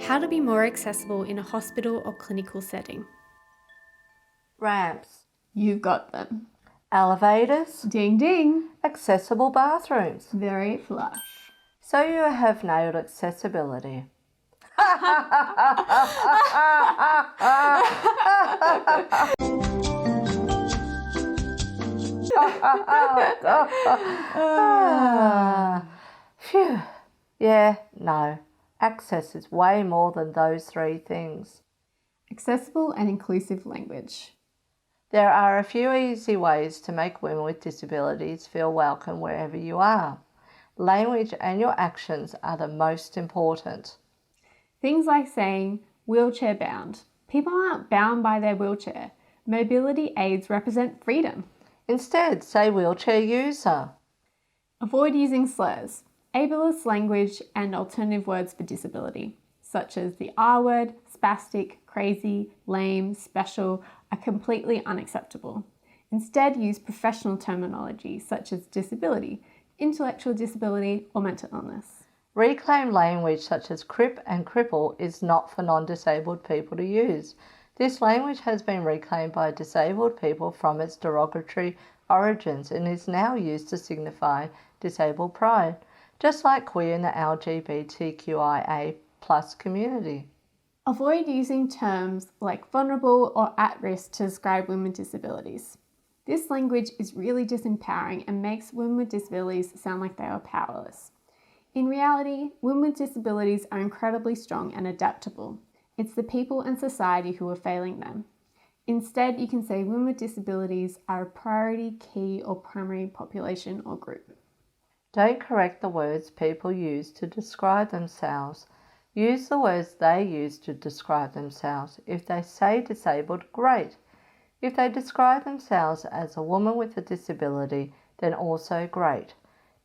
How to be more accessible in a hospital or clinical setting. Ramps, You've got them. elevators, Ding ding. accessible bathrooms. Very flush. So you have nailed accessibility. Phew. Yeah, no. Access is way more than those three things. Accessible and inclusive language. There are a few easy ways to make women with disabilities feel welcome wherever you are. Language and your actions are the most important. Things like saying wheelchair bound. People aren't bound by their wheelchair. Mobility aids represent freedom. Instead, say wheelchair user. Avoid using slurs, ableist language, and alternative words for disability, such as the R word, spastic, crazy, lame, special, are completely unacceptable. Instead, use professional terminology such as disability, intellectual disability, or mental illness. Reclaimed language such as crip and cripple is not for non-disabled people to use. This language has been reclaimed by disabled people from its derogatory origins and is now used to signify disabled pride, just like queer in the LGBTQIA+ community. Avoid using terms like vulnerable or at risk to describe women with disabilities. This language is really disempowering and makes women with disabilities sound like they are powerless. In reality, women with disabilities are incredibly strong and adaptable. It's the people and society who are failing them. Instead, you can say women with disabilities are a priority, key, or primary population or group. Don't correct the words people use to describe themselves. Use the words they use to describe themselves. If they say disabled, great. If they describe themselves as a woman with a disability, then also great.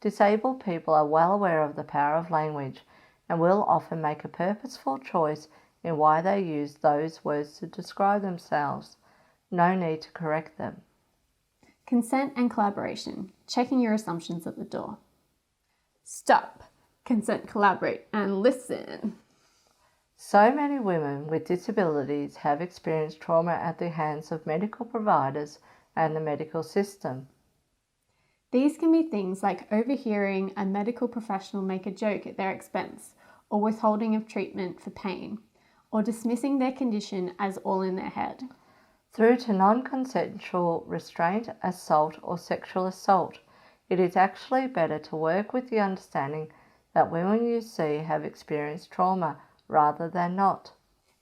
Disabled people are well aware of the power of language and will often make a purposeful choice in why they use those words to describe themselves. No need to correct them. Consent and collaboration. Checking your assumptions at the door. Stop. Consent, collaborate, and listen. So many women with disabilities have experienced trauma at the hands of medical providers and the medical system. These can be things like overhearing a medical professional make a joke at their expense, or withholding of treatment for pain, or dismissing their condition as all in their head. Through to non-consensual restraint, assault, or sexual assault. It is actually better to work with the understanding that women you see have experienced trauma rather than not.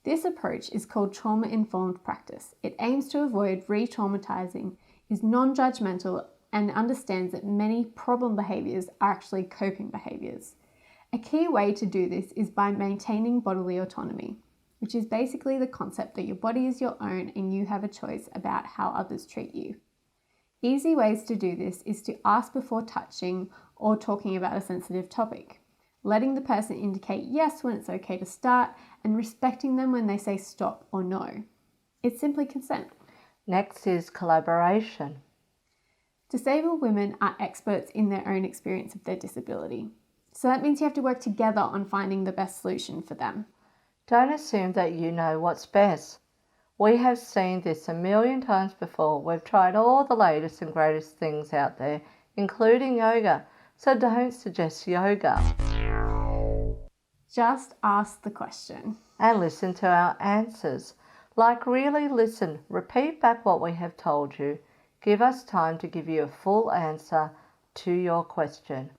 This approach is called trauma-informed practice. It aims to avoid re-traumatizing, is non-judgmental, and understands that many problem behaviours are actually coping behaviours. A key way to do this is by maintaining bodily autonomy, which is basically the concept that your body is your own and you have a choice about how others treat you. Easy ways to do this is to ask before touching or talking about a sensitive topic, letting the person indicate yes when it's okay to start, and respecting them when they say stop or no. It's simply consent. Next is collaboration. Disabled women are experts in their own experience of their disability. So that means you have to work together on finding the best solution for them. Don't assume that you know what's best. We have seen this a million times before. We've tried all the latest and greatest things out there, including yoga. So don't suggest yoga. Just ask the question. And listen to our answers. Like really listen. Repeat back what we have told you. Give us time to give you a full answer to your question.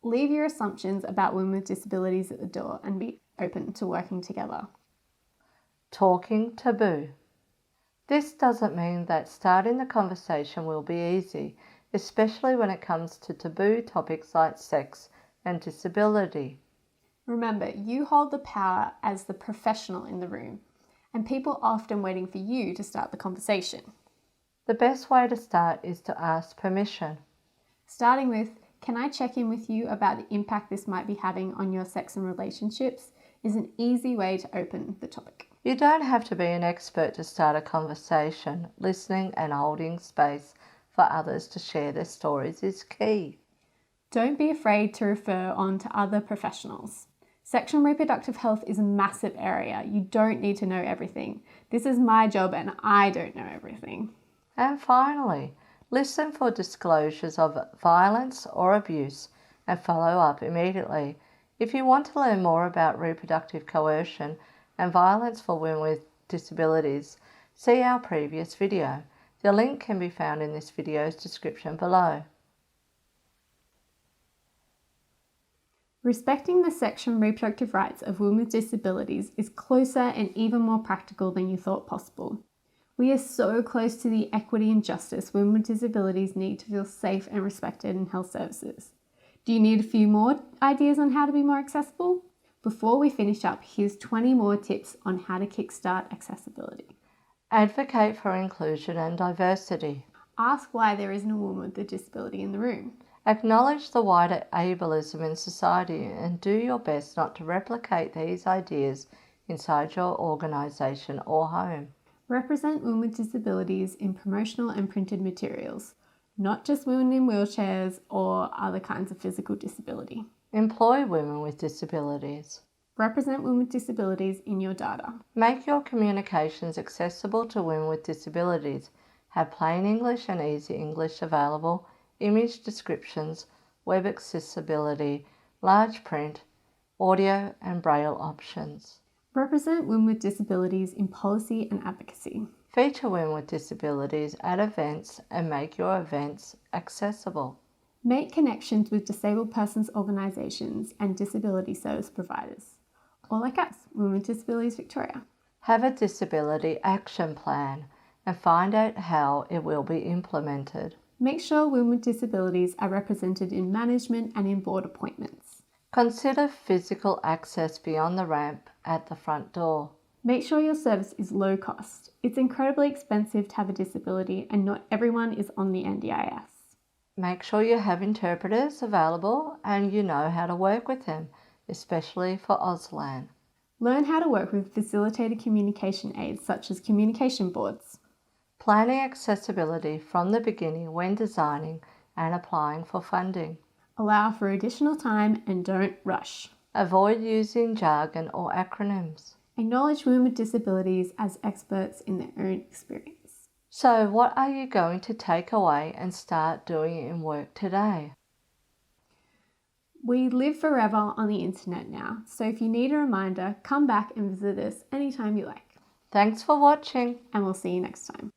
Leave your assumptions about women with disabilities at the door and be open to working together. Talking taboo. This doesn't mean that starting the conversation will be easy, especially when it comes to taboo topics like sex and disability. Remember, you hold the power as the professional in the room, and people are often waiting for you to start the conversation. The best way to start is to ask permission. Starting with, "Can I check in with you about the impact this might be having on your sex and relationships?" is an easy way to open the topic. You don't have to be an expert to start a conversation. Listening and holding space for others to share their stories is key. Don't be afraid to refer on to other professionals. Sexual and reproductive health is a massive area. You don't need to know everything. This is my job and I don't know everything. And finally, listen for disclosures of violence or abuse and follow up immediately. If you want to learn more about reproductive coercion and violence for women with disabilities, see our previous video. The link can be found in this video's description below. Respecting the sexual and reproductive rights of women with disabilities is closer and even more practical than you thought possible. We are so close to the equity and justice women with disabilities need to feel safe and respected in health services. Do you need a few more ideas on how to be more accessible? Before we finish up, here's 20 more tips on how to kickstart accessibility. Advocate for inclusion and diversity. Ask why there isn't a woman with a disability in the room. Acknowledge the wider ableism in society and do your best not to replicate these ideas inside your organisation or home. Represent women with disabilities in promotional and printed materials, not just women in wheelchairs or other kinds of physical disability. Employ women with disabilities. Represent women with disabilities in your data. Make your communications accessible to women with disabilities. Have plain English and easy English available, image descriptions, web accessibility, large print, audio and braille options. Represent women with disabilities in policy and advocacy. Feature women with disabilities at events and make your events accessible. Make connections with disabled persons organisations and disability service providers, or like us, Women with Disabilities Victoria. Have a disability action plan and find out how it will be implemented. Make sure women with disabilities are represented in management and in board appointments. Consider physical access beyond the ramp at the front door. Make sure your service is low cost. It's incredibly expensive to have a disability and not everyone is on the NDIS. Make sure you have interpreters available and you know how to work with them, especially for Auslan. Learn how to work with facilitated communication aids such as communication boards. Planning accessibility from the beginning when designing and applying for funding. Allow for additional time and don't rush. Avoid using jargon or acronyms. Acknowledge women with disabilities as experts in their own experience. So what are you going to take away and start doing in work today? We live forever on the internet now, so if you need a reminder, come back and visit us anytime you like. Thanks for watching. And we'll see you next time.